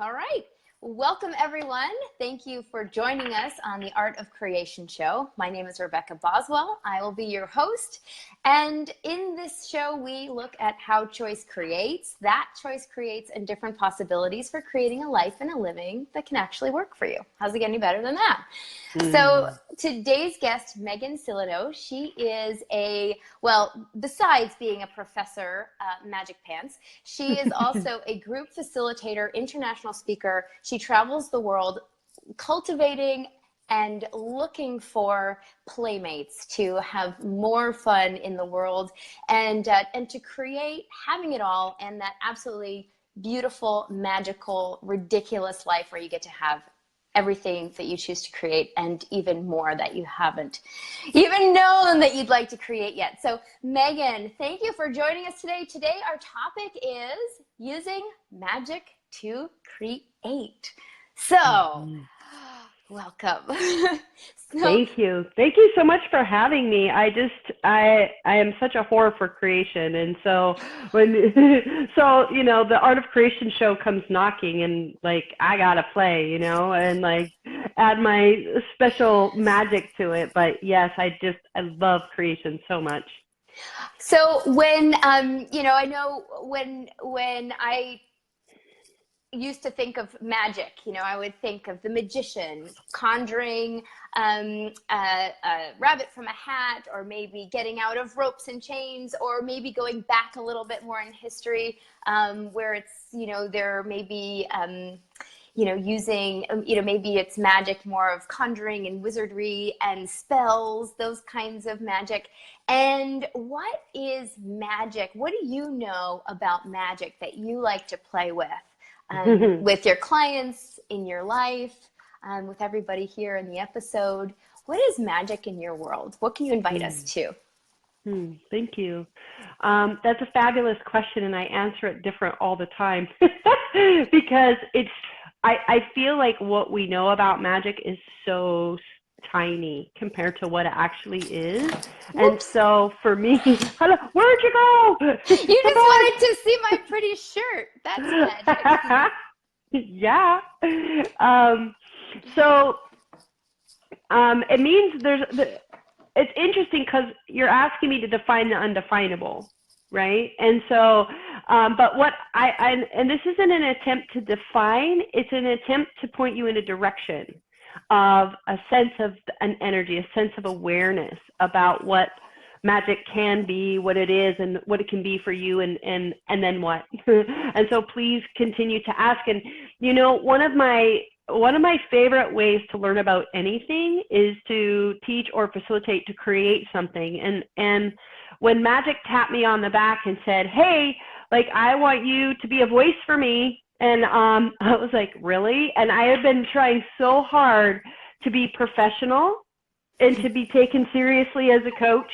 All right. Welcome, everyone. Thank you for joining us on the Art of Creation show. My name is Rebecca Boswell. I will be your host. And in this show, we look at how choice creates. That choice creates and different possibilities for creating a life and a living that can actually work for you. How's it get any better than that? So today's guest, Megan Silitto, she is besides being a professor, Magic Pants, she is also a group facilitator, international speaker. She travels the world cultivating and looking for playmates to have more fun in the world and to create having it all and that absolutely beautiful, magical, ridiculous life where you get to have everything that you choose to create and even more that you haven't even known that you'd like to create yet. So Megan, thank you for joining us today. Today our topic is using magic to create. So welcome. Thank you. Thank you so much for having me. I am such a whore for creation. And so the Art of Creation show comes knocking and I gotta play, and add my special magic to it. But yes, I love creation so much. So when, I know when I used to think of magic, I would think of the magician conjuring a rabbit from a hat, or maybe getting out of ropes and chains, or maybe going back a little bit more in history where it's, there may be, using, maybe it's magic more of conjuring and wizardry and spells, those kinds of magic. And what is magic? What do you know about magic that you like to play with? With your clients, in your life, with everybody here in the episode? What is magic in your world? What can you invite us to? Thank you. That's a fabulous question, and I answer it different all the time because I feel like what we know about magic is so tiny compared to what it actually is. And so for me, hello, where'd you go? You just wanted to see my pretty shirt. That's magic. Yeah. It means it's interesting because you're asking me to define the undefinable, right? And so, but what and this isn't an attempt to define, it's an attempt to point you in a direction of a sense of an energy, a sense of awareness about what magic can be, what it is, and what it can be for you, and then what. And so please continue to ask. And one of my favorite ways to learn about anything is to teach or facilitate to create something. And when magic tapped me on the back and said, hey, I want you to be a voice for me, and I was like, really? And I had been trying so hard to be professional and to be taken seriously as a coach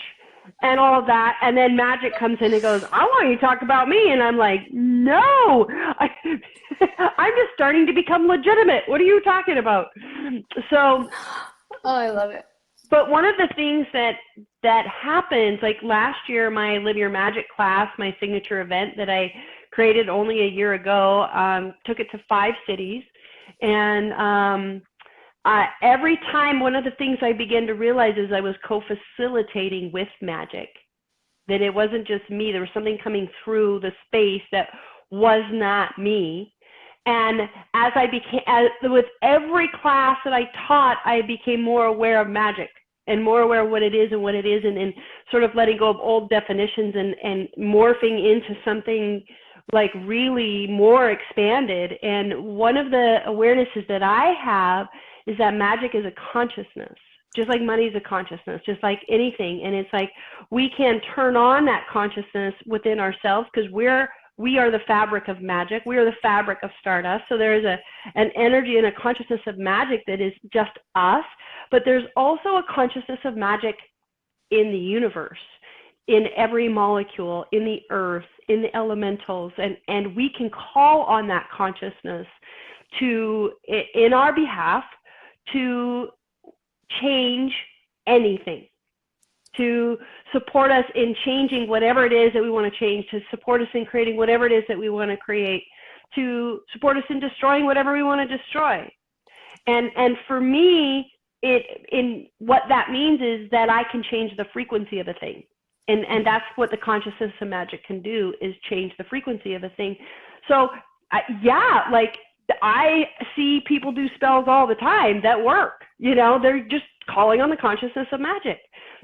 and all of that. And then magic comes in and goes, I want you to talk about me. And I'm like, no, I'm just starting to become legitimate. What are you talking about? So, I love it. But one of the things that happens, last year, my Live Your Magic class, my signature event that I created only a year ago, took it to 5 cities. And every time, one of the things I began to realize is I was co-facilitating with magic, that it wasn't just me. There was something coming through the space that was not me. And with every class that I taught, I became more aware of magic and more aware of what it is and what it isn't, and sort of letting go of old definitions and morphing into something really more expanded. And one of the awarenesses that I have is that magic is a consciousness, just like money is a consciousness, just like anything. And it's we can turn on that consciousness within ourselves because we are the fabric of magic. We are the fabric of stardust. So there is an energy and a consciousness of magic that is just us, but there's also a consciousness of magic in the universe, in every molecule, in the earth, in the elementals, and we can call on that consciousness in our behalf, to change anything, to support us in changing whatever it is that we want to change, to support us in creating whatever it is that we want to create. to support us in destroying whatever we want to destroy. And for me, what that means is that I can change the frequency of a thing. And that's what the consciousness of magic can do, is change the frequency of a thing. So yeah, like I see people do spells all the time that work. You know, they're just calling on the consciousness of magic.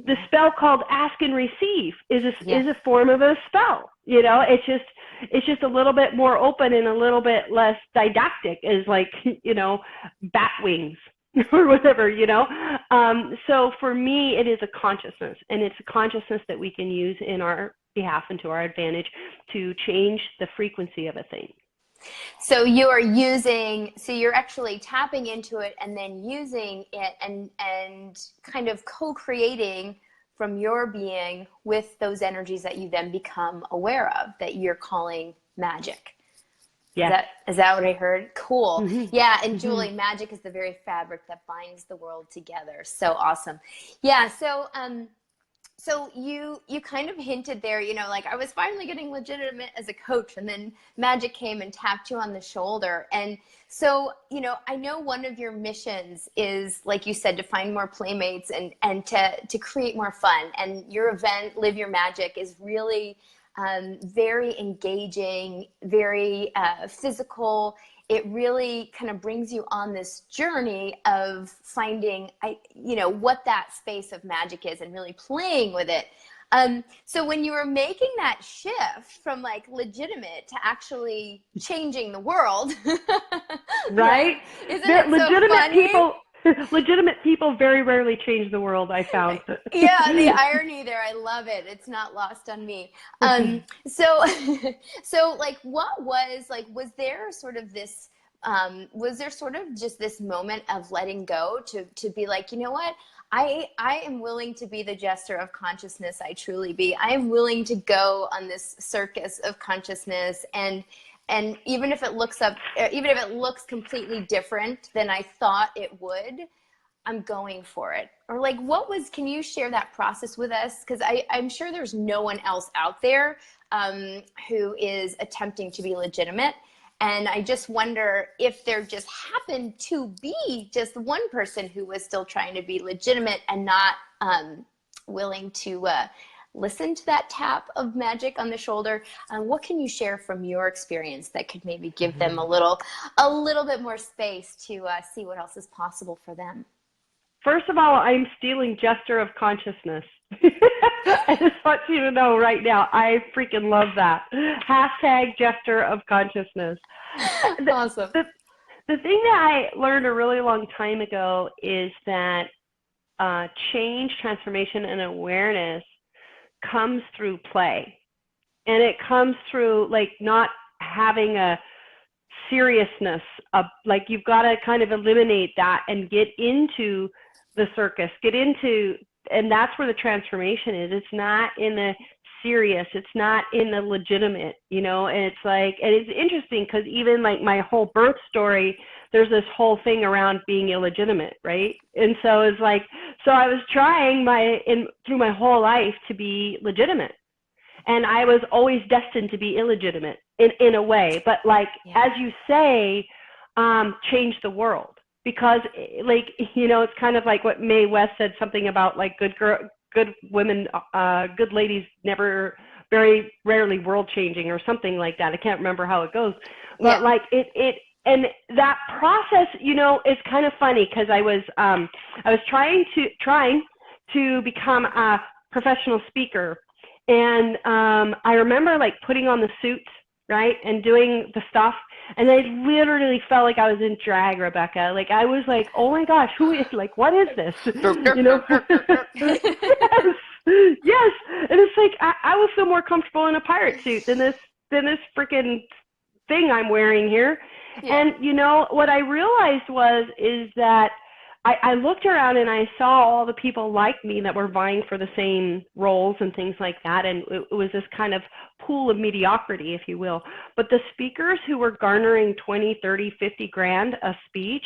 The spell called Ask and Receive is a form of a spell. You know, it's just a little bit more open and a little bit less didactic, is like, you know, bat wings or whatever, you know. So for me, it is a consciousness, and it's a consciousness that we can use in our behalf and to our advantage to change the frequency of a thing. So you're actually tapping into it and then using it and kind of co-creating from your being with those energies that you then become aware of, that you're calling magic. Yeah. Is that what I heard? Cool. Mm-hmm. Yeah. And Julie, magic is the very fabric that binds the world together. So awesome. Yeah. So you kind of hinted there, you know, like I was finally getting legitimate as a coach, and then magic came and tapped you on the shoulder. And so, you know, I know one of your missions is, like you said, to find more playmates and to create more fun. And your event, Live Your Magic, is really very engaging, very physical. It really kind of brings you on this journey of finding, you know, what that space of magic is and really playing with it. So when you were making that shift from like legitimate to actually changing the world, right? Isn't it legitimate so funny? Legitimate people very rarely change the world, I found. Yeah, the irony there, I love it. It's not lost on me. So like, what was there sort of this, was there sort of just this moment of letting go to be like, you know what? I am willing to be the Jester of Consciousness I truly be. I am willing to go on this circus of consciousness, and even if it looks completely different than I thought it would, I'm going for it. Or like, can you share that process with us? Because I'm sure there's no one else out there who is attempting to be legitimate. And I just wonder if there just happened to be just one person who was still trying to be legitimate and not willing to listen to that tap of magic on the shoulder. What can you share from your experience that could maybe give them a little bit more space to see what else is possible for them? First of all, I'm stealing Jester of Consciousness. I just want you to know right now, I freaking love that. Hashtag Jester of Consciousness. Awesome. The thing that I learned a really long time ago is that change, transformation, and awareness comes through play. And it comes through like not having a seriousness of, like, you've got to kind of eliminate that and get into the circus, and that's where the transformation is. It's not in the serious, it's not in the legitimate, you know. And it's like, and it's interesting because even like my whole birth story, there's this whole thing around being illegitimate, right? And so it's like, so I was trying through my whole life to be legitimate, and I was always destined to be illegitimate in a way. But like, as you say, change the world. Because, like, you know, it's kind of like what Mae West said, something about like good women, good ladies never, very rarely world changing, or something like that. I can't remember how it goes, but like and that process, you know, is kind of funny because I was trying to become a professional speaker, and I remember like putting on the suit, right, and doing the stuff. And I literally felt like I was in drag, Rebecca. Like, I was like, oh my gosh, who is, like, what is this? You know? Yes. And it's like, I would feel more comfortable in a pirate suit than this freaking thing I'm wearing here. Yeah. And, you know, what I realized is that I looked around and I saw all the people like me that were vying for the same roles and things like that. And it was this kind of pool of mediocrity, if you will. But the speakers who were garnering 20, 30, 50 grand a speech,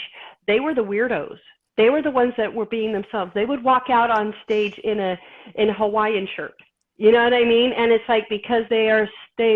they were the weirdos. They were the ones that were being themselves. They would walk out on stage in a Hawaiian shirt. You know what I mean? And it's like, because they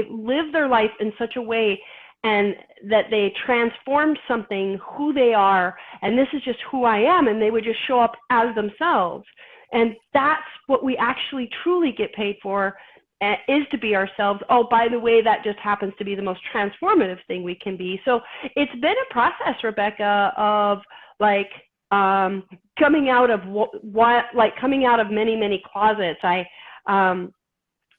live their life in such a way and that they transform something, who they are, and this is just who I am, and they would just show up as themselves. And that's what we actually truly get paid for, is to be ourselves. Oh, by the way, that just happens to be the most transformative thing we can be. So it's been a process, Rebecca, of like coming out of coming out of many, many closets.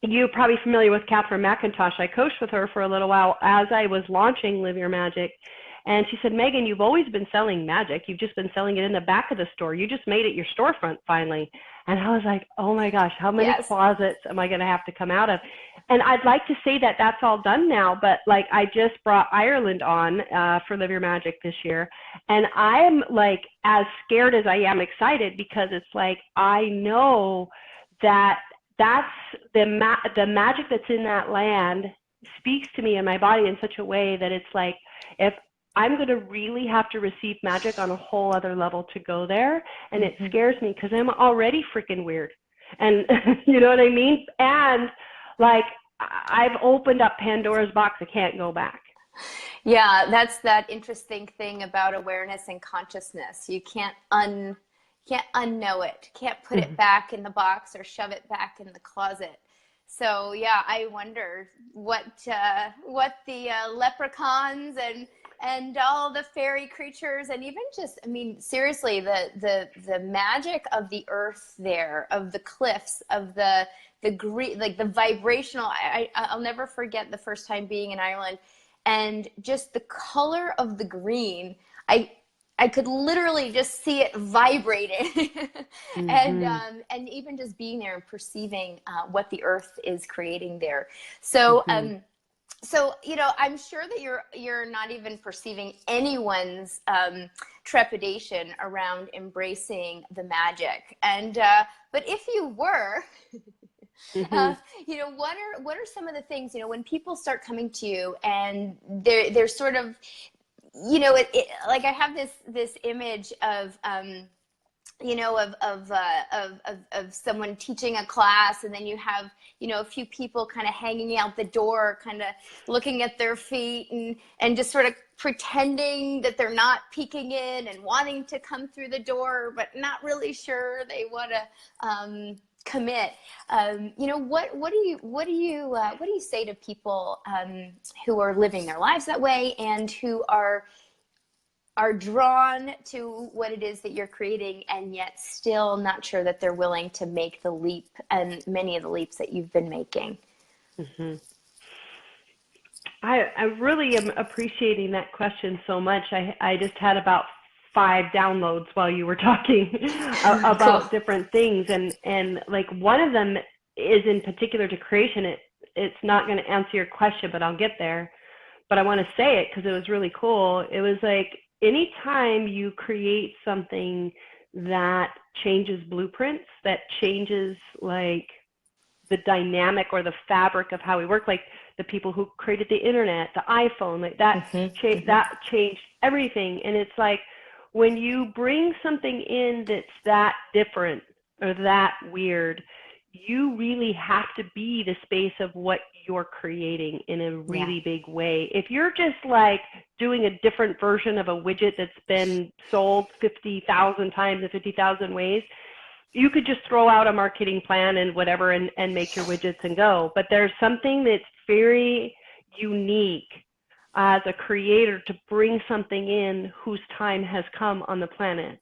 You're probably familiar with Catherine McIntosh. I coached with her for a little while as I was launching Live Your Magic. And she said, Megan, you've always been selling magic. You've just been selling it in the back of the store. You just made it your storefront finally. And I was like, oh my gosh, how many closets am I going to have to come out of? And I'd like to say that that's all done now, but like I just brought Ireland on for Live Your Magic this year. And I'm like as scared as I am excited, because it's like I know that that's the magic that's in that land speaks to me in my body in such a way that it's like, if I'm going to really have to receive magic on a whole other level to go there. And it scares me because I'm already freaking weird. And you know what I mean? And like, I've opened up Pandora's box. I can't go back. Yeah, that's that interesting thing about awareness and consciousness. You can't unknow it. Can't put it back in the box or shove it back in the closet. So yeah, I wonder what the leprechauns and all the fairy creatures, and even just, I mean, seriously, the magic of the earth there, of the cliffs, of the green, like the vibrational. I'll never forget the first time being in Ireland, and just the color of the green. I could literally just see it vibrating, and even just being there and perceiving what the earth is creating there. So, so you know, I'm sure that you're not even perceiving anyone's trepidation around embracing the magic. And but if you were, you know, what are some of the things, you know, when people start coming to you and they're sort of, you know, like I have this image of, you know, of someone teaching a class, and then you have, you know, a few people kind of hanging out the door, kind of looking at their feet and just sort of pretending that they're not peeking in and wanting to come through the door, but not really sure they want to commit. You know, what do you say to people who are living their lives that way and who are drawn to what it is that you're creating, and yet still not sure that they're willing to make the leap, and many of the leaps that you've been making? I really am appreciating that question so much. I just had about 5 downloads while you were talking about different things, and like one of them is in particular to creation. It's not going to answer your question, but I'll get there. But I want to say it because it was really cool. It was like, anytime you create something that changes blueprints, that changes like the dynamic or the fabric of how we work, like the people who created the internet, the iPhone, like that, that changed everything. And it's like, when you bring something in that's that different or that weird, you really have to be the space of what you're creating in a really big way. If you're just like doing a different version of a widget that's been sold 50,000 times in 50,000 ways, you could just throw out a marketing plan and whatever and make your widgets and go. But there's something that's very unique as a creator to bring something in whose time has come on the planet,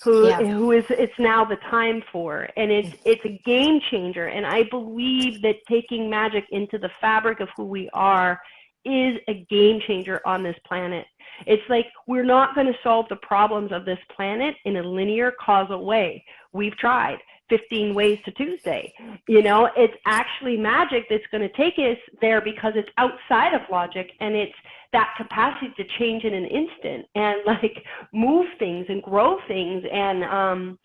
who is it's now the time for, and it's a game changer. And I believe that taking magic into the fabric of who we are is a game changer on this planet. It's like, we're not going to solve the problems of this planet in a linear causal way. We've tried 15 ways to Tuesday. You know, it's actually magic that's going to take us there, because it's outside of logic, and it's that capacity to change in an instant and like move things and grow things. And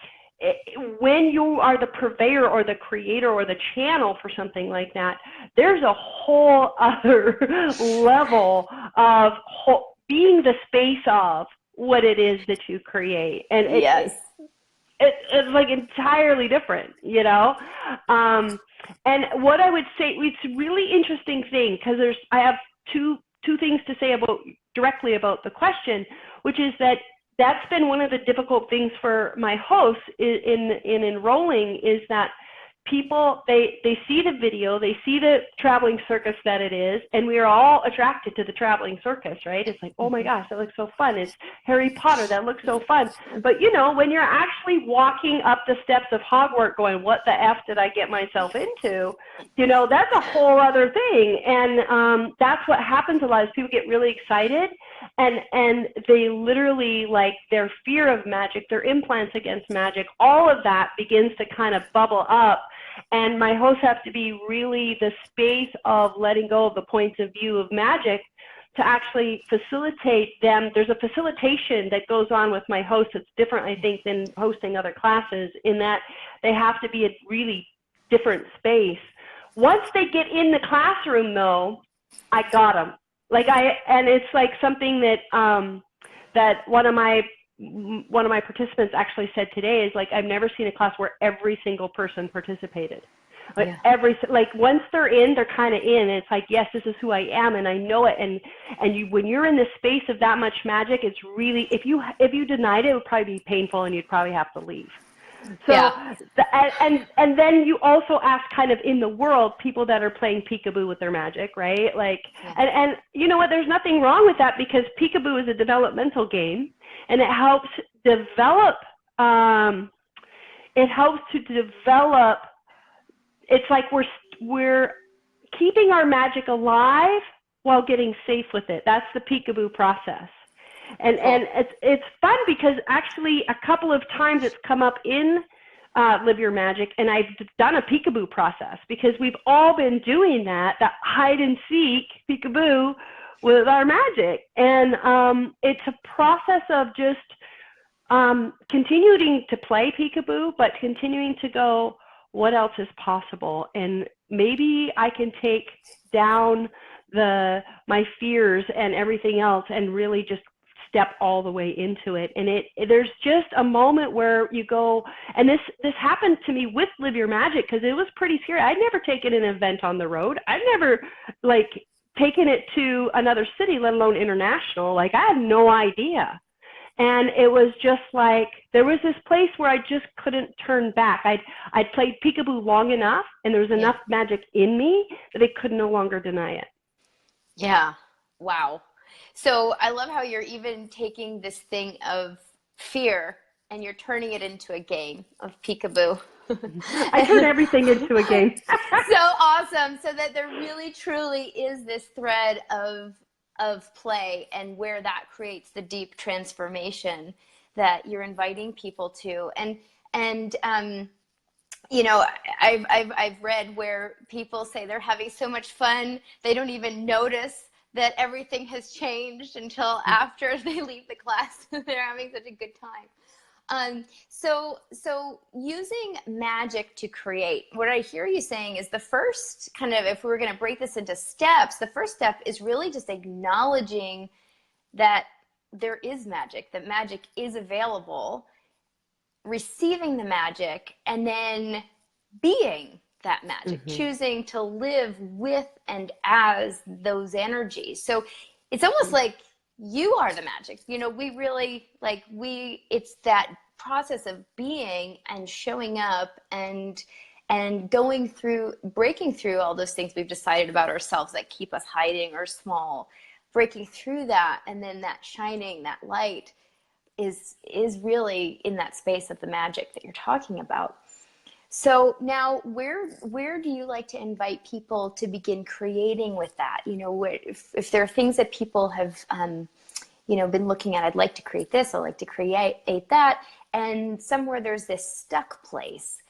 when you are the purveyor or the creator or the channel for something like that, there's a whole other level of being the space of what it is that you create. And it's like entirely different, you know? And what I would say, it's a really interesting thing, because I have two two things to say directly about the question, which is that that's been one of the difficult things for my hosts in enrolling, is that people, they see the video, they see the traveling circus that it is, and we are all attracted to the traveling circus, right? It's like, oh my gosh, that looks so fun. It's Harry Potter, that looks so fun. But you know, when you're actually walking up the steps of Hogwarts going, what the F did I get myself into? You know, that's a whole other thing. And that's what happens a lot, is people get really excited, and they literally, like, their fear of magic, their implants against magic, all of that begins to kind of bubble up. And my hosts have to be really the space of letting go of the points of view of magic to actually facilitate them. There's a facilitation that goes on with my hosts that's different, I think, than hosting other classes, in that they have to be a really different space. Once they get in the classroom, though, I got them. And it's like something that that one of my participants actually said today, is like, I've never seen a class where every single person participated. Like, like once they're in, they're kind of in, and it's like, yes, this is who I am, and I know it. And you, when you're in the space of that much magic, it's really, if you denied it, it would probably be painful, and you'd probably have to leave. So, and then you also ask, kind of in the world, people that are playing peekaboo with their magic, right? Like, and you know what, there's nothing wrong with that, because peekaboo is a developmental game, and it helps develop, it's like we're keeping our magic alive while getting safe with it. That's the peekaboo process. And it's fun, because actually a couple of times it's come up in Live Your Magic, and I've done a peekaboo process, because we've all been doing that hide and seek peekaboo with our magic. And it's a process of just continuing to play peekaboo, but continuing to go, what else is possible? And maybe I can take down my fears and everything else, and really just step all the way into it. And there's just a moment where you go, and this happened to me with Live Your Magic, because it was pretty scary. I'd never taken an event on the road. I'd never, like, taken it to another city, let alone international. Like, I had no idea. And it was just like, there was this place where I just couldn't turn back. I'd played peekaboo long enough, and there was enough magic in me that I could no longer deny it. Yeah. Wow. So I love how you're even taking this thing of fear and you're turning it into a game of peekaboo. I turn everything into a game. So awesome. So that there really truly is this thread of play, and where that creates the deep transformation that you're inviting people to. And you know, I've read where people say they're having so much fun, they don't even notice that everything has changed until after they leave the class. They're having such a good time. So using magic to create, what I hear you saying is the first kind of, if we were going to break this into steps, the first step is really just acknowledging that there is magic, that magic is available, receiving the magic, and then being that magic, choosing to live with and as those energies. So it's almost like you are the magic. You know, we really, like, it's that process of being and showing up and going through, breaking through all those things we've decided about ourselves that keep us hiding or small, breaking through that, and then that shining, that light is really in that space of the magic that you're talking about. So now, where do you like to invite people to begin creating with that? You know, if there are things that people have, you know, been looking at, I'd like to create this, I'd like to create that, and somewhere there's this stuck place.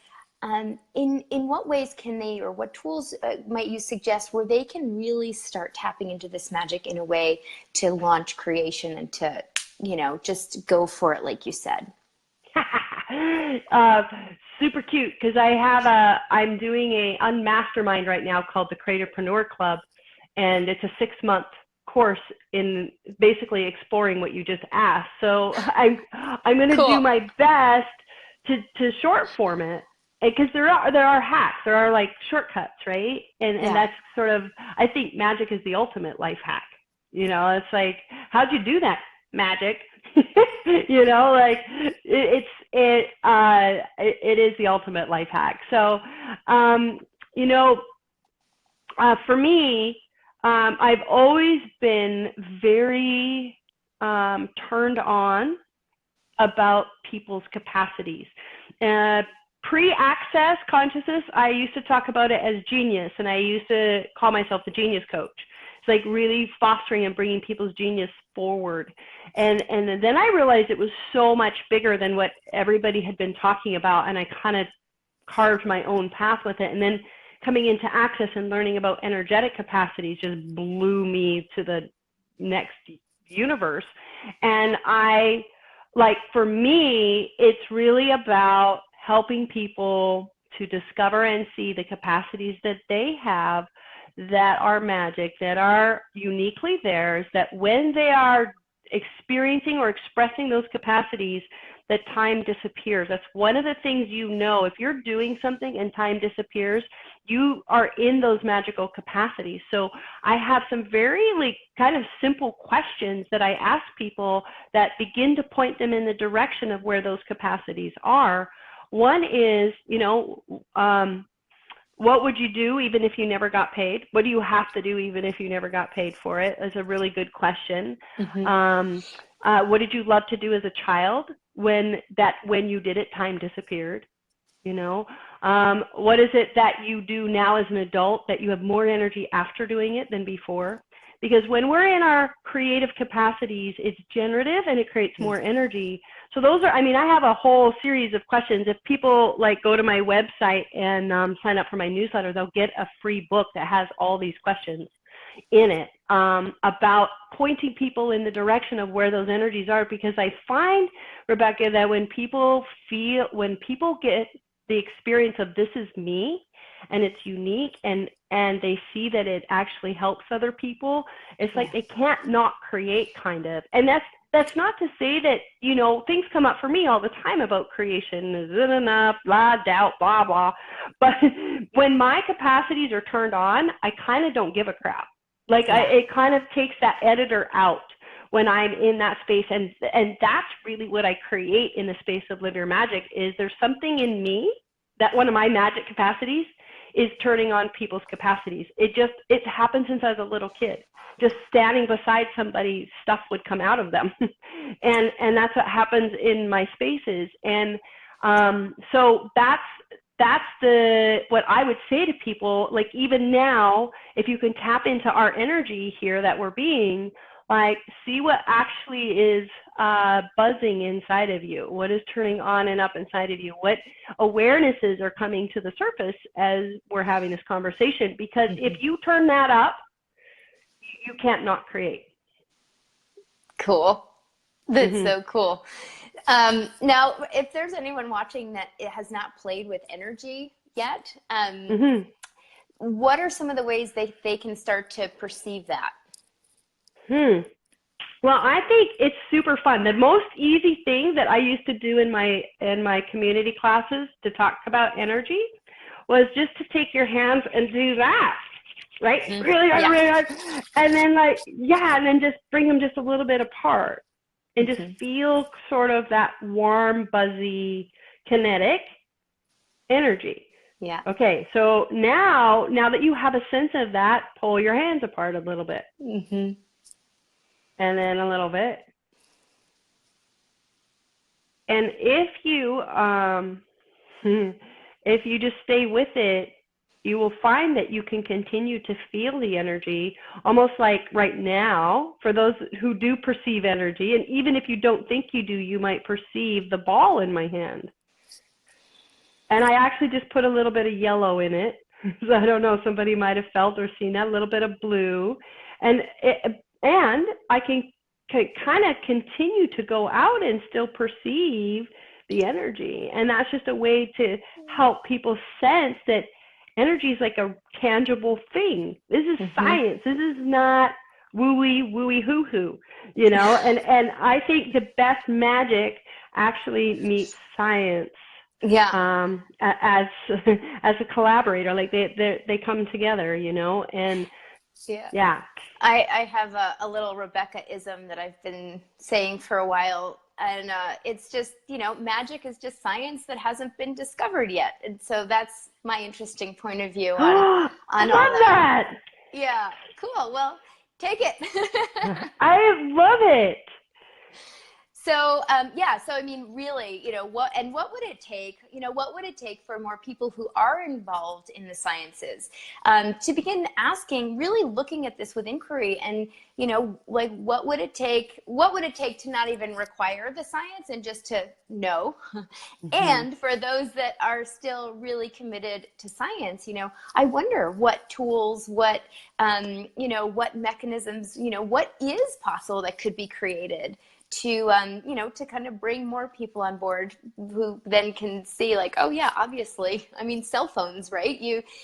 In what ways can they, or what tools might you suggest where they can really start tapping into this magic in a way to launch creation and to, you know, just go for it, like you said? Super cute, because I'm doing a unmastermind right now called the Creatorpreneur Club, and it's a 6-month course in basically exploring what you just asked. So I'm going to do my best to short form it, because there are hacks, there are like shortcuts, right? And that's sort of, I think magic is the ultimate life hack. You know, it's like, how'd you do that, magic? You know, like it is the ultimate life hack. So, you know, for me, I've always been very turned on about people's capacities. Pre-access consciousness, I used to talk about it as genius, and I used to call myself the genius coach. It's like really fostering and bringing people's genius forward. And then I realized it was so much bigger than what everybody had been talking about, and I kind of carved my own path with it. And then coming into access and learning about energetic capacities just blew me to the next universe. And for me, it's really about helping people to discover and see the capacities that they have that are magic, that are uniquely theirs, that when they are experiencing or expressing those capacities, that time disappears. That's one of the things, you know, if you're doing something and time disappears, you are in those magical capacities. So I have some very kind of simple questions that I ask people that begin to point them in the direction of where those capacities are. One is, you know, what would you do even if you never got paid? What do you have to do even if you never got paid for it? That's a really good question. Mm-hmm. What did you love to do as a child when you did it, time disappeared? You know, what is it that you do now as an adult that you have more energy after doing it than before? Because when we're in our creative capacities, it's generative and it creates more energy. So those are, I mean, I have a whole series of questions. If people go to my website and sign up for my newsletter, they'll get a free book that has all these questions in it about pointing people in the direction of where those energies are. Because I find, Rebecca, that when people get the experience of this is me and it's unique and they see that it actually helps other people, it's like they can't not create, kind of. And that's not to say that, you know, things come up for me all the time about creation, is it enough, blah, doubt, blah, blah. But when my capacities are turned on, I kind of don't give a crap. It kind of takes that editor out when I'm in that space. And that's really what I create in the space of Live Your Magic. Is there's something in me that one of my magic capacities is turning on people's capacities. It happened since I was a little kid. Just standing beside somebody, stuff would come out of them. and that's what happens in my spaces. And so that's what I would say to people, even now, if you can tap into our energy here that we're being, see what actually is buzzing inside of you, what is turning on and up inside of you, what awarenesses are coming to the surface as we're having this conversation. Because if you turn that up, you can't not create. Cool. That's so cool. Now, if there's anyone watching that has not played with energy yet, what are some of the ways they can start to perceive that? Well, I think it's super fun. The most easy thing that I used to do in my community classes to talk about energy was just to take your hands and do that. Right? Really hard, really hard. And then and then just bring them just a little bit apart and just feel sort of that warm, buzzy, kinetic energy. Yeah. Okay. So now that you have a sense of that, pull your hands apart a little bit. And then a little bit. And if you just stay with it, you will find that you can continue to feel the energy, almost like right now, for those who do perceive energy. And even if you don't think you do, you might perceive the ball in my hand. And I actually just put a little bit of yellow in it. So I don't know, somebody might have felt or seen that, a little bit of blue. And I can kind of continue to go out and still perceive the energy. And that's just a way to help people sense that energy is like a tangible thing. This is science. This is not wooey hoo-hoo, you know? And I think the best magic actually meets science. Yeah. As a collaborator, they come together, you know? And Yeah. Yeah. I have a little Rebecca-ism that I've been saying for a while. And it's just, magic is just science that hasn't been discovered yet. And so that's my interesting point of view on I all love that. that. Yeah, cool. Well, take it. I love it. So, so I mean, really, what would it take, what would it take for more people who are involved in the sciences to begin asking, really looking at this with inquiry and, like, what would it take to not even require the science and just to know? And for those that are still really committed to science, I wonder what tools, what mechanisms, what is possible that could be created to to kind of bring more people on board who then can see, like, oh yeah, obviously, I mean, cell phones, right?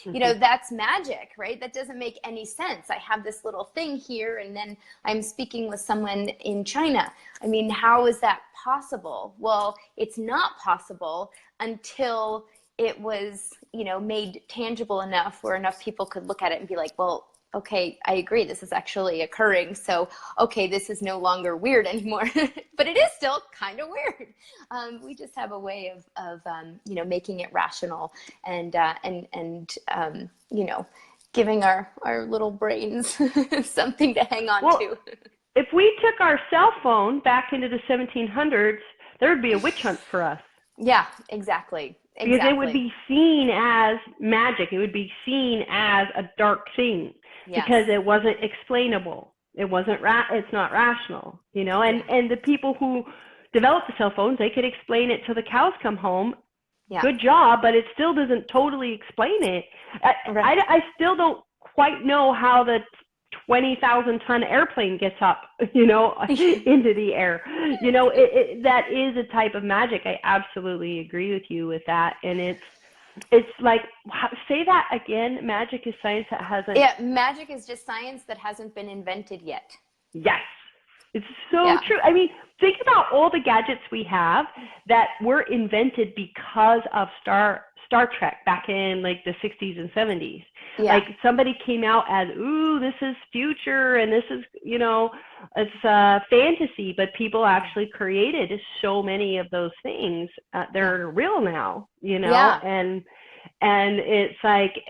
That's magic, right? That doesn't make any sense. I have this little thing here and then I'm speaking with someone in China. I mean, how is that possible? Well, it's not possible until it was, made tangible enough where enough people could look at it and be like, well, okay, I agree, this is actually occurring. So, okay, this is no longer weird anymore, but it is still kind of weird. We just have a way of making it rational and giving our little brains something to hang on to. If we took our cell phone back into the 1700s, there would be a witch hunt for us. Yeah, exactly. Because it would be seen as magic. It would be seen as a dark thing. Yes. Because it wasn't explainable. It's not rational, and the people who developed the cell phones, they could explain it till the cows come home. Yeah. Good job, but it still doesn't totally explain it. Right. I still don't quite know how the 20,000-ton airplane gets up, into the air. That is a type of magic. I absolutely agree with you with that. And it's like, say that again. Magic is science that hasn't. Yeah, magic is just science that hasn't been invented yet. Yes, it's so true. I mean, think about all the gadgets we have that were invented because of Star Trek back in like the 60s and 70s. Yeah. Like somebody came out as, ooh, this is future and this is, it's fantasy, but people actually created so many of those things. They're real now, and it's like,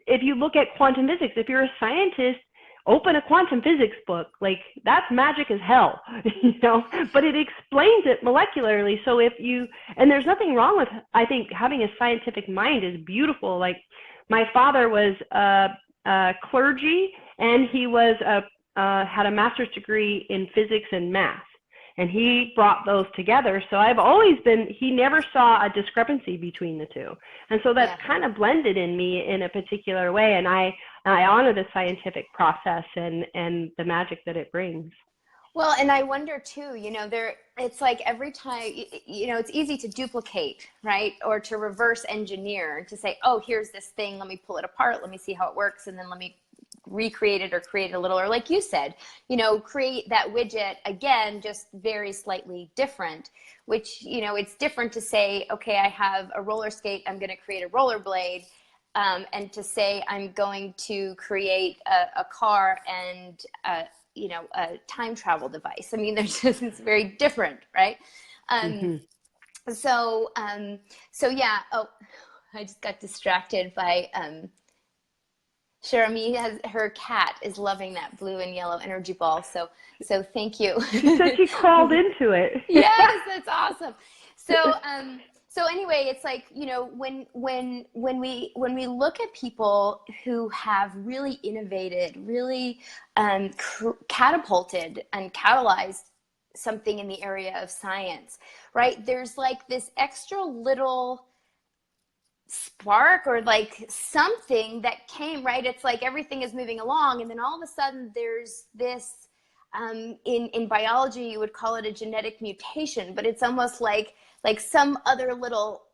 if you look at quantum physics, if you're a scientist, open a quantum physics book, like that's magic as hell, but it explains it molecularly. So and there's nothing wrong with, I think, having a scientific mind is beautiful. Like my father was clergy, and he was had a master's degree in physics and math, and he brought those together. So I've always he never saw a discrepancy between the two. And so that's kind of blended in me in a particular way. And I honor the scientific process and the magic that it brings. Well, and I wonder too, it's like every time, it's easy to duplicate, right? Or to reverse engineer, to say, oh, here's this thing, let me pull it apart, let me see how it works, and then let me recreate it or create it a little, or like you said, create that widget again, just very slightly different, which, it's different to say, okay, I have a roller skate, I'm going to create a rollerblade, and to say I'm going to create a car and a time travel device. I mean, it's very different, right? So yeah. Oh, I just got distracted by Sharami. Her cat is loving that blue and yellow energy ball. So thank you. She said she crawled into it. Yes, that's awesome. So anyway, it's like, when we look at people who have really innovated, really catapulted and catalyzed something in the area of science, right? There's like this extra little spark or like something that came, right? It's like everything is moving along, and then all of a sudden there's this, in biology you would call it a genetic mutation, but it's almost like some other little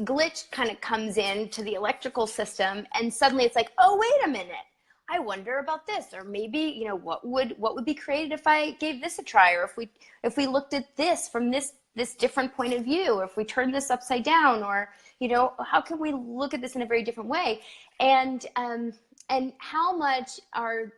glitch kind of comes into the electrical system, and suddenly it's like, oh, wait a minute, I wonder about this, or maybe, what would be created if I gave this a try, or if we looked at this from this this different point of view, or if we turn this upside down, or, you know, how can we look at this in a very different way? And how much are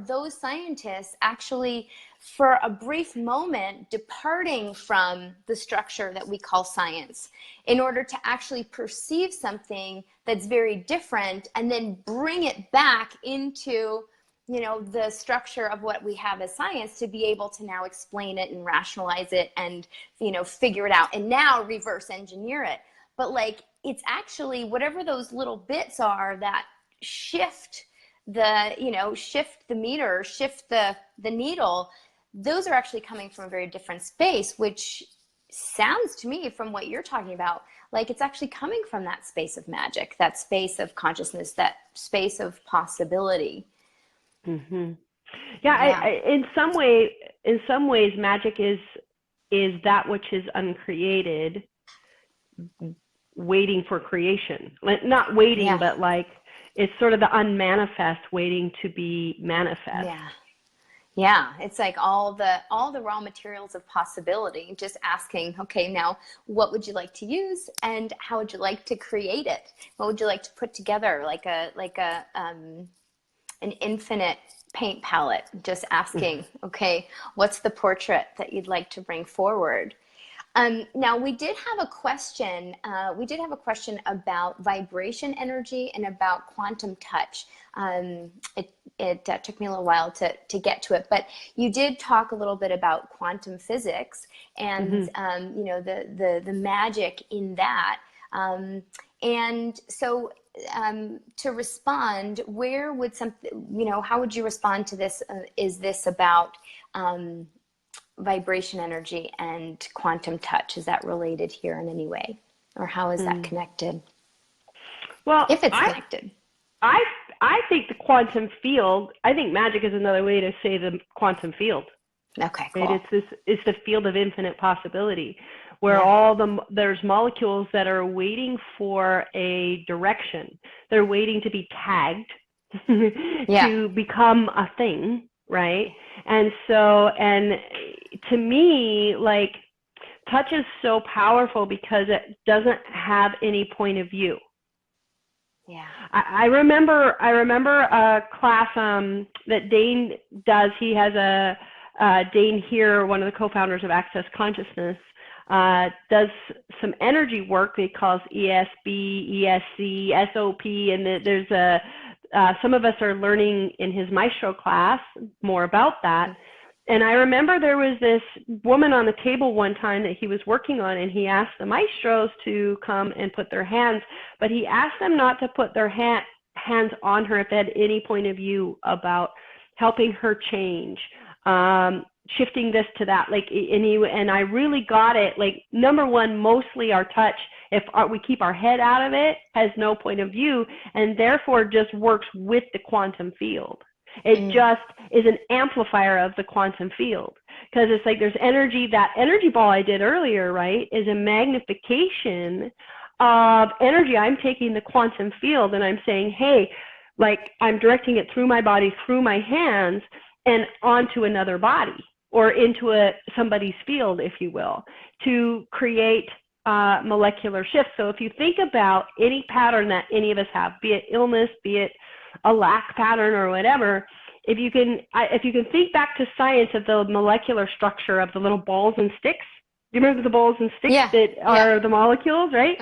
those scientists actually, for a brief moment, departing from the structure that we call science in order to actually perceive something that's very different and then bring it back into, you know, the structure of what we have as science, to be able to now explain it and rationalize it and, you know, figure it out and now reverse engineer it. But like, it's actually whatever those little bits are that shift the, you know, shift the meter, shift the needle, those are actually coming from a very different space, which sounds to me, from what you're talking about, like it's actually coming from that space of magic, that space of consciousness, that space of possibility. Mm-hmm. Yeah. In some ways, magic is that which is uncreated, waiting for creation. Like, not waiting, but like, it's sort of the unmanifest waiting to be manifest. Yeah, it's like all the raw materials of possibility, just asking, okay, now what would you like to use, and how would you like to create it? What would you like to put together, like an infinite paint palette, just asking, okay, what's the portrait that you'd like to bring forward? Now, we did have a question. About vibration energy and about quantum touch. It took me a little while to get to it, but you did talk a little bit about quantum physics and you know, the magic in that. And so, to respond, where would something, you know, how would you respond to this? Is this about vibration energy and quantum touch? Is that related here in any way, or how is that connected? Well, if it's connected, I think the quantum field, I think magic is another way to say the quantum field. Okay, cool. Right? It's the field of infinite possibility, where there's molecules that are waiting for a direction. They're waiting to be tagged to become a thing, right? And so, and to me, like, touch is so powerful because it doesn't have any point of view. Yeah. I remember a class that Dane does. He has Dane here, one of the co-founders of Access Consciousness, does some energy work he calls ESB, ESC, SOP, and there's some of us are learning in his maestro class more about that. And I remember there was this woman on the table one time that he was working on, and he asked the maestros to come and put their hands, but he asked them not to put their hands on her if they had any point of view about helping her change, shifting this to that. Like, and I really got it. Like, number one, mostly our touch, if we keep our head out of it, has no point of view, and therefore just works with the quantum field. It just is an amplifier of the quantum field, because it's like there's energy. That energy ball I did earlier, right, is a magnification of energy. I'm taking the quantum field and I'm saying, hey, like, I'm directing it through my body, through my hands, and onto another body or into somebody's field, if you will, to create molecular shifts. So if you think about any pattern that any of us have, be it illness, be it a lack pattern or whatever, if you can think back to science of the molecular structure of the little balls and sticks. Do you remember the balls and sticks that are the molecules, right?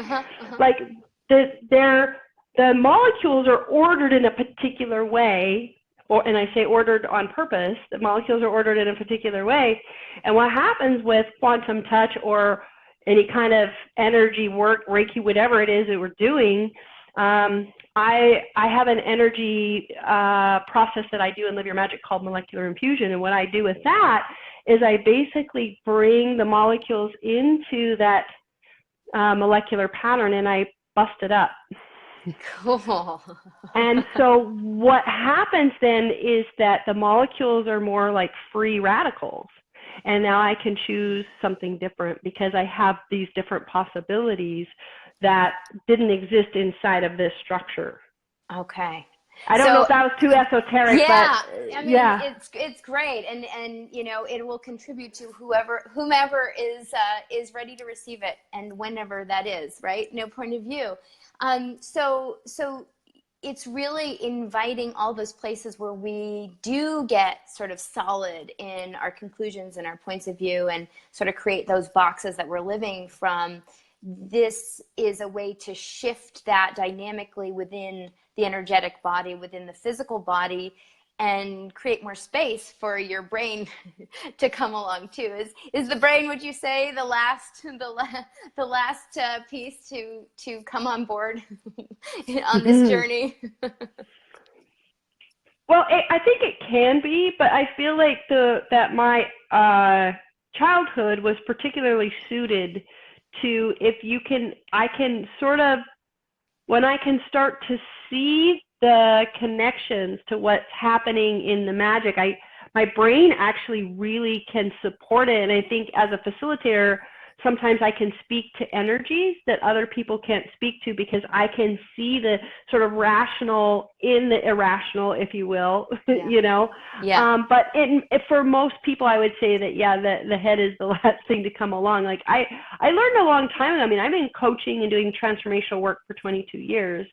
Like, the molecules are ordered in a particular way, and I say ordered on purpose. The molecules are ordered in a particular way. And what happens with quantum touch or any kind of energy work, Reiki, whatever it is that we're doing, I have an energy process that I do in Live Your Magic called molecular infusion. And what I do with that is I basically bring the molecules into that molecular pattern and I bust it up. Cool. And so what happens then is that the molecules are more like free radicals. And now I can choose something different because I have these different possibilities that didn't exist inside of this structure. Okay. I don't know if that was too esoteric, yeah, but I mean, yeah. it's great, and you know, it will contribute to whomever is ready to receive it, and whenever that is, right? No point of view. So it's really inviting all those places where we do get sort of solid in our conclusions and our points of view, and sort of create those boxes that we're living from. This is a way to shift that dynamically within the energetic body, within the physical body, and create more space for your brain to come along too. Is the brain, would you say, the last piece to come on board on this journey? Well, I think it can be, but I feel like that my childhood was particularly suited to, I can sort of, when I can start to see the connections to what's happening in the magic, my brain actually really can support it. And I think as a facilitator, sometimes I can speak to energies that other people can't speak to, because I can see the sort of rational in the irrational, if you will, Yeah. you know? Yeah. But for most people, I would say that, yeah, the head is the last thing to come along. Like I learned a long time ago. I mean, I've been coaching and doing transformational work for 22 years.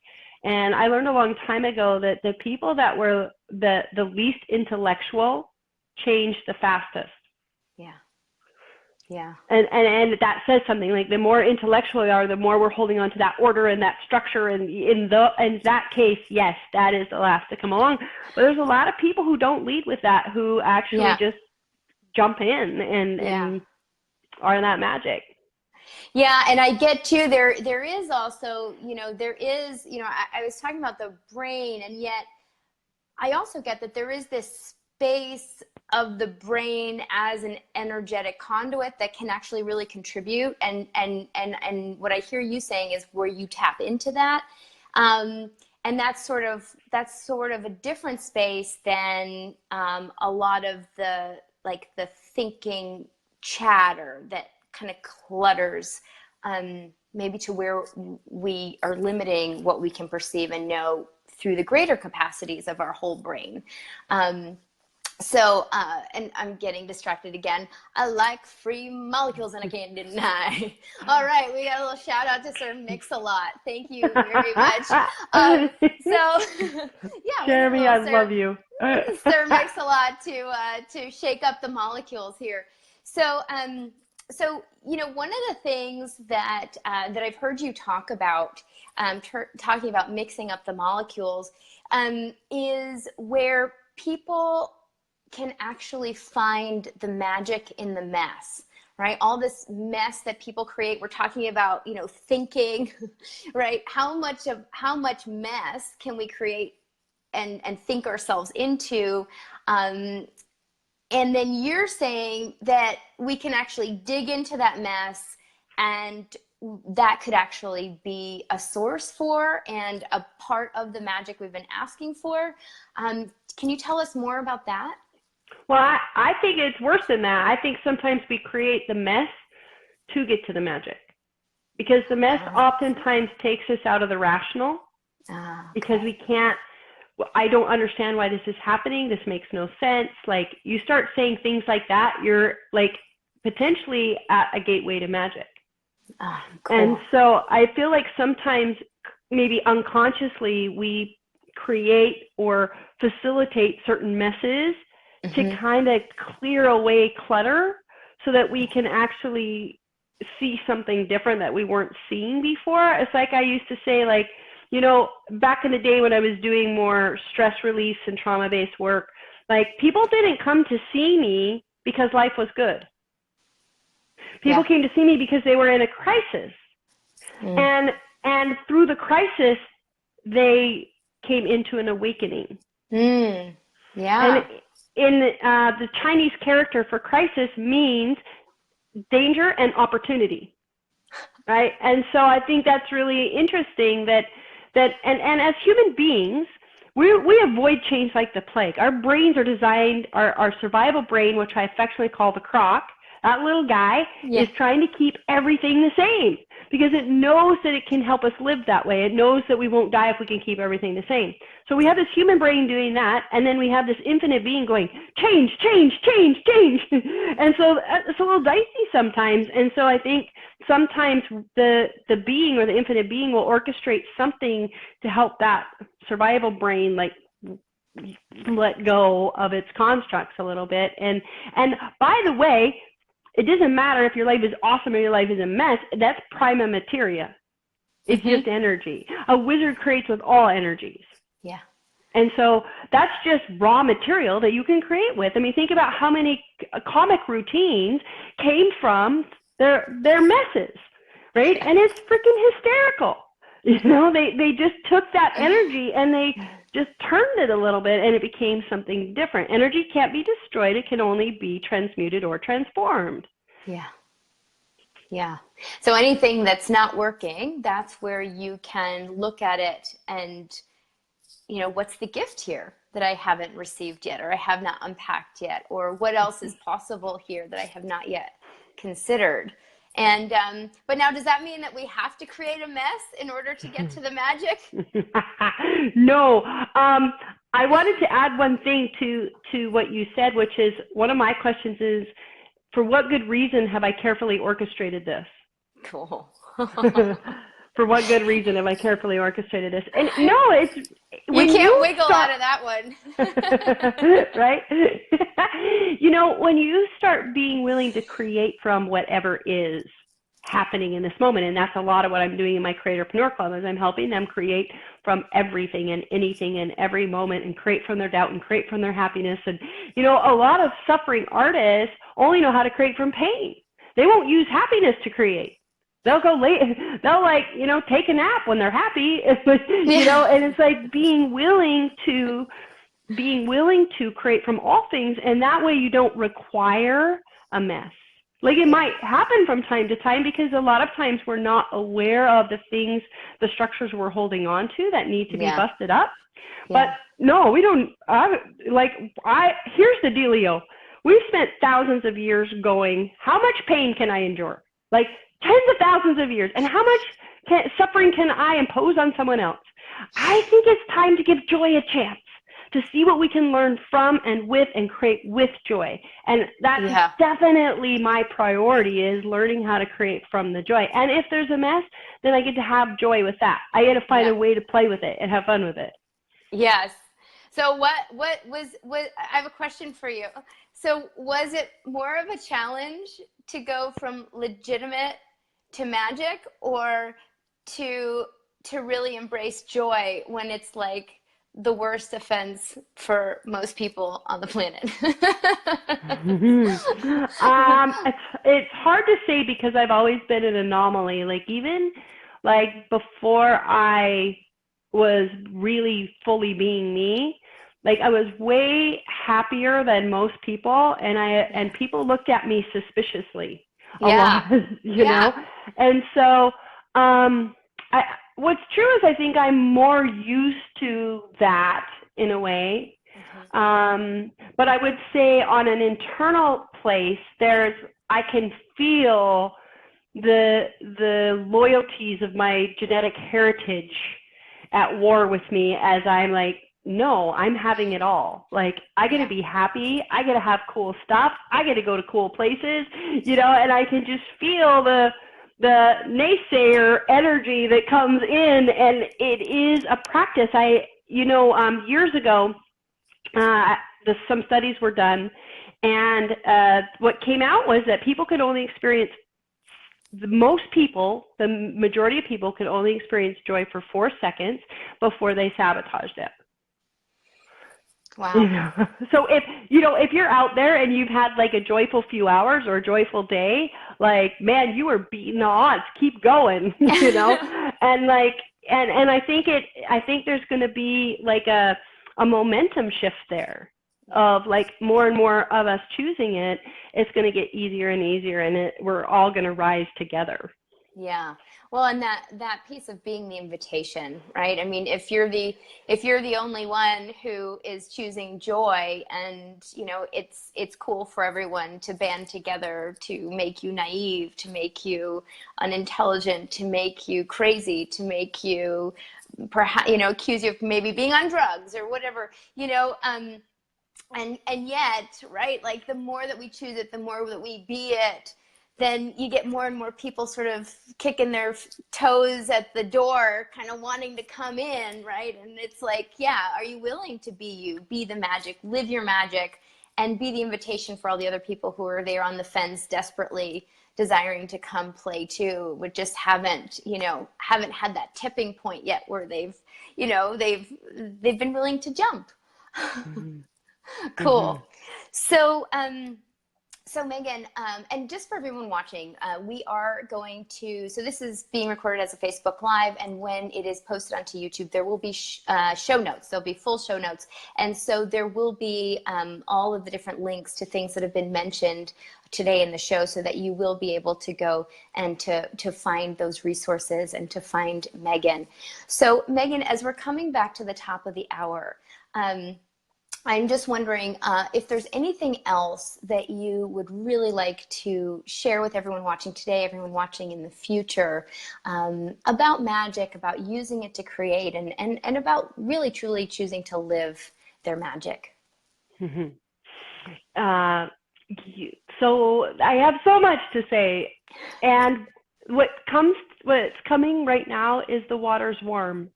And I learned a long time ago that the people that were the least intellectual changed the fastest. Yeah. Yeah. And that says something. Like the more intellectual we are, the more we're holding on to that order and that structure. And in that case, yes, that is the last to come along. But there's a lot of people who don't lead with that, who actually just jump in and are in that magic. Yeah, and I get too, there is also, there is, I was talking about the brain, and yet I also get that there is this space of the brain as an energetic conduit that can actually really contribute, and what I hear you saying is where you tap into that, and that's sort of a different space than a lot of the thinking chatter that kind of clutters, maybe to where we are limiting what we can perceive and know through the greater capacities of our whole brain. And I'm getting distracted again. I like free molecules and I can't deny. All right, we got a little shout out to Sir Mix-a-Lot. Thank you very much. Jeremy, I love you. Sir Mix-a-Lot to shake up the molecules here. So one of the things that I've heard you talk about, talking about mixing up the molecules, is where people can actually find the magic in the mess, right? All this mess that people create. We're talking about, thinking, right? How much mess can we create and think ourselves into? And then you're saying that we can actually dig into that mess, and that could actually be a source for and a part of the magic we've been asking for. Can you tell us more about that? Well, I think it's worse than that. I think sometimes we create the mess to get to the magic, because the mess oftentimes takes us out of the rational, because we can't, I don't understand why this is happening. This makes no sense. Like, you start saying things like that, you're like potentially at a gateway to magic. Cool. And so I feel like sometimes, maybe unconsciously, we create or facilitate certain messes to kind of clear away clutter, so that we can actually see something different that we weren't seeing before. It's like I used to say, like, back in the day when I was doing more stress release and trauma-based work, like, people didn't come to see me because life was good. People came to see me because they were in a crisis. And through the crisis, they came into an awakening. And in the Chinese character for crisis means danger and opportunity, right? And so I think that's really interesting that as human beings, we avoid change like the plague. Our brains are designed, our survival brain, which I affectionately call the croc, that little guy, is trying to keep everything the same. because it knows that it can help us live that way. It knows that we won't die if we can keep everything the same. So we have this human brain doing that, and then we have this infinite being going, change, change, change, change. And so it's a little dicey sometimes. And so I think sometimes the being or the infinite being will orchestrate something to help that survival brain like let go of its constructs a little bit. And by the way, it doesn't matter if your life is awesome or your life is a mess. That's prima materia. It's just energy. A wizard creates with all energies. Yeah. And so that's just raw material that you can create with. I mean, think about how many comic routines came from their messes, right? And it's freaking hysterical. You know, they just took that energy and they just turned it a little bit and it became something different. Energy can't be destroyed. It can only be transmuted or transformed. Yeah. Yeah. So anything that's not working, that's where you can look at it and, you know, what's the gift here that I haven't received yet, or I have not unpacked yet, or what else is possible here that I have not yet considered. And, but now, does that mean that we have to create a mess in order to get to the magic? No. I wanted to add one thing to what you said, which is one of my questions is, for what good reason have I carefully orchestrated this? Cool. For what good reason have I carefully orchestrated this? And no, it's you can't wiggle out of that one. Right? You know, when you start being willing to create from whatever is happening in this moment, and that's a lot of what I'm doing in my Creatorpreneur Club, is I'm helping them create from everything and anything and every moment, and create from their doubt and create from their happiness. And, you know, a lot of suffering artists only know how to create from pain. They won't use happiness to create. They'll go late. They'll, like, you know, take a nap when they're happy, you know, and it's like being willing to create from all things. And that way you don't require a mess. Like, it might happen from time to time because a lot of times we're not aware of the things, the structures we're holding on to that need to be busted up. But no, we don't. Here's the dealio. We've spent thousands of years going, how much pain can I endure? Like, tens of thousands of years. And how much suffering can I impose on someone else? I think it's time to give joy a chance, to see what we can learn from and with and create with joy. And that's definitely my priority, is learning how to create from the joy. And if there's a mess, then I get to have joy with that. I get to find a way to play with it and have fun with it. Yes. So what I have a question for you. So was it more of a challenge to go from legitimate to magic, or to really embrace joy when it's like the worst offense for most people on the planet? It's hard to say because I've always been an anomaly. Like, even like before I was really fully being me, like, I was way happier than most people, and people looked at me suspiciously a lot, you know? And so what's true is I think I'm more used to that in a way. But I would say on an internal place, I can feel the loyalties of my genetic heritage at war with me, as I'm like, no, I'm having it all. Like, I get to be happy. I get to have cool stuff. I get to go to cool places, you know, and I can just feel the naysayer energy that comes in, and it is a practice. Years ago, some studies were done, and what came out was that people could only experience, the majority of people could only experience joy for 4 seconds before they sabotaged it. Wow. You know? So if you're out there and you've had like a joyful few hours or a joyful day, like, man, you are beating the odds. Keep going, you know? And like, and I think there's going to be like a momentum shift there of like more and more of us choosing it. It's going to get easier and easier, and we're all going to rise together. Yeah. Well, and that piece of being the invitation, right? I mean, if you're the only one who is choosing joy, and it's cool for everyone to band together to make you naive, to make you unintelligent, to make you crazy, to make you perhaps accuse you of maybe being on drugs or whatever, and yet, right, like the more that we choose it, the more that we be it, then you get more and more people sort of kicking their toes at the door, kind of wanting to come in, right? And it's like, yeah, are you willing to be you, be the magic, live your magic, and be the invitation for all the other people who are there on the fence, desperately desiring to come play too, but just haven't had that tipping point yet where they've been willing to jump. Mm-hmm. Cool. Mm-hmm. So Megan, and just for everyone watching, we are going to, so this is being recorded as a Facebook Live, and when it is posted onto YouTube, there will be show notes. There'll be full show notes. And so there will be all of the different links to things that have been mentioned today in the show, so that you will be able to go and to find those resources and to find Megan. So Megan, as we're coming back to the top of the hour, I'm just wondering if there's anything else that you would really like to share with everyone watching today, everyone watching in the future, about magic, about using it to create, and about really truly choosing to live their magic. Mm-hmm. So I have so much to say, and what's coming right now is the water's warm.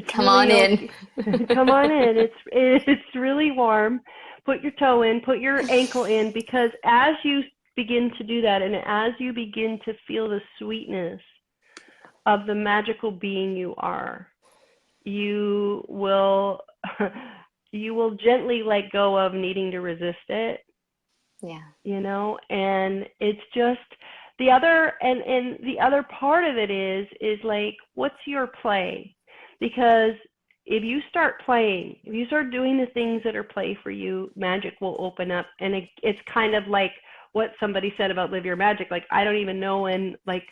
Come on in. Come on in. It's really warm. Put your toe in, put your ankle in, because as you begin to do that, and as you begin to feel the sweetness of the magical being you are, you will gently let go of needing to resist it. Yeah. And it's just the other, and the other part of it is like, what's your play? Because if you start playing, if you start doing the things that are play for you, magic will open up. And it's kind of like what somebody said about live your magic. Like, I don't even know when, like,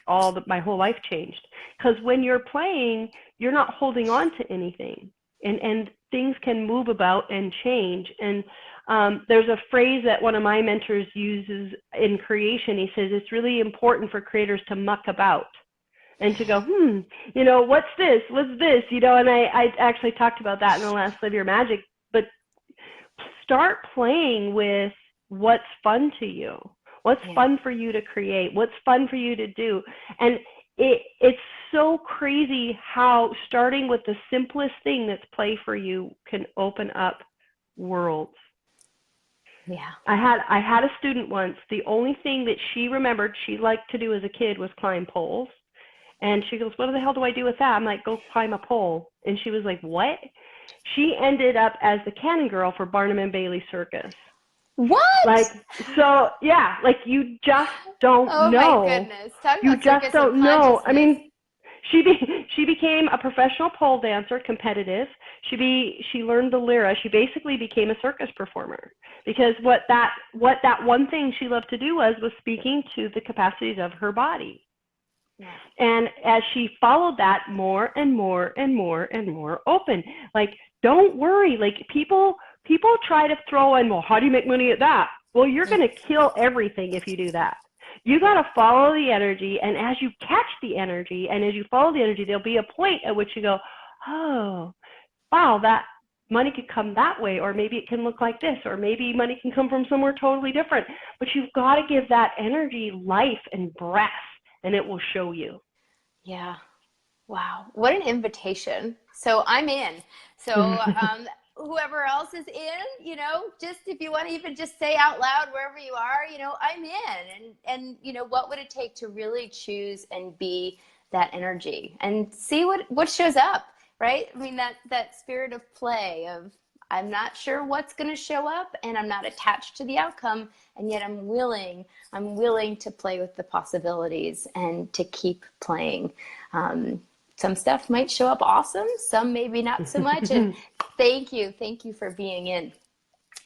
my whole life changed. Because when you're playing, you're not holding on to anything. And things can move about and change. And there's a phrase that one of my mentors uses in creation. He says, it's really important for creators to muck about. And to go, what's this? What's this? And I actually talked about that in the last Live Your Magic. But start playing with what's fun to you. What's fun for you to create? What's fun for you to do? And it's so crazy how starting with the simplest thing that's play for you can open up worlds. Yeah. I had a student once. The only thing that she remembered she liked to do as a kid was climb poles. And she goes, what the hell do I do with that? I'm like, go climb a pole. And she was like, what? She ended up as the cannon girl for Barnum and Bailey Circus. What? Like, so, yeah, like, you just don't know. Oh, my goodness. Talk you about just circus don't of know. I consciousness. mean, she became a professional pole dancer, competitive. She learned the lyra. She basically became a circus performer, because what that one thing she loved to do was speaking to the capacities of her body. Yeah. And as she followed that, more and more and more and more open. Like, don't worry. Like, people try to throw in, well, how do you make money at that? Well, you're going to kill everything if you do that. You got to follow the energy, and as you catch the energy, and as you follow the energy, there'll be a point at which you go, oh, wow, that money could come that way, or maybe it can look like this, or maybe money can come from somewhere totally different. But you've got to give that energy life and breath, and it will show you. Yeah. Wow. What an invitation. So I'm in. So whoever else is in, just if you want to even just say out loud wherever you are, I'm in. And what would it take to really choose and be that energy and see what shows up, right? I mean, that spirit of play of, I'm not sure what's going to show up, and I'm not attached to the outcome, and yet I'm willing to play with the possibilities and to keep playing. Some stuff might show up awesome, some maybe not so much. And thank you for being in.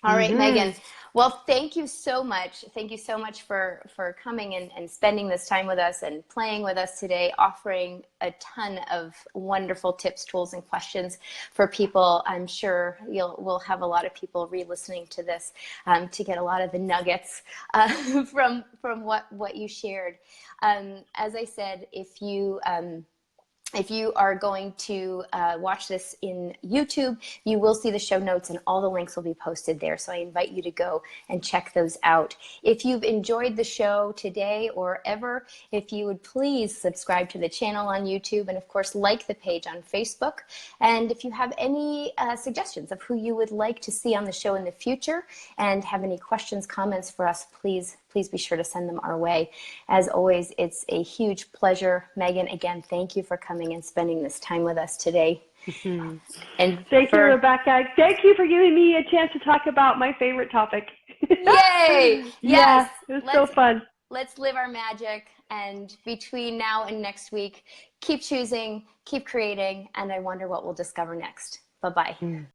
All right, Megan. Well, thank you so much. Thank you so much for coming and spending this time with us and playing with us today, offering a ton of wonderful tips, tools, and questions for people. I'm sure we'll have a lot of people re-listening to this to get a lot of the nuggets from what you shared. As I said, if you are going to watch this in YouTube, you will see the show notes and all the links will be posted there. So I invite you to go and check those out. If you've enjoyed the show today or ever, if you would please subscribe to the channel on YouTube and of course like the page on Facebook. And if you have any suggestions of who you would like to see on the show in the future and have any questions, comments for us, please be sure to send them our way. As always, it's a huge pleasure. Megan, again, thank you for coming and spending this time with us today. And thank you, Rebecca. Thank you for giving me a chance to talk about my favorite topic. Yay! Yes! Yeah, it was so fun. Let's live our magic. And between now and next week, keep choosing, keep creating, and I wonder what we'll discover next. Bye-bye.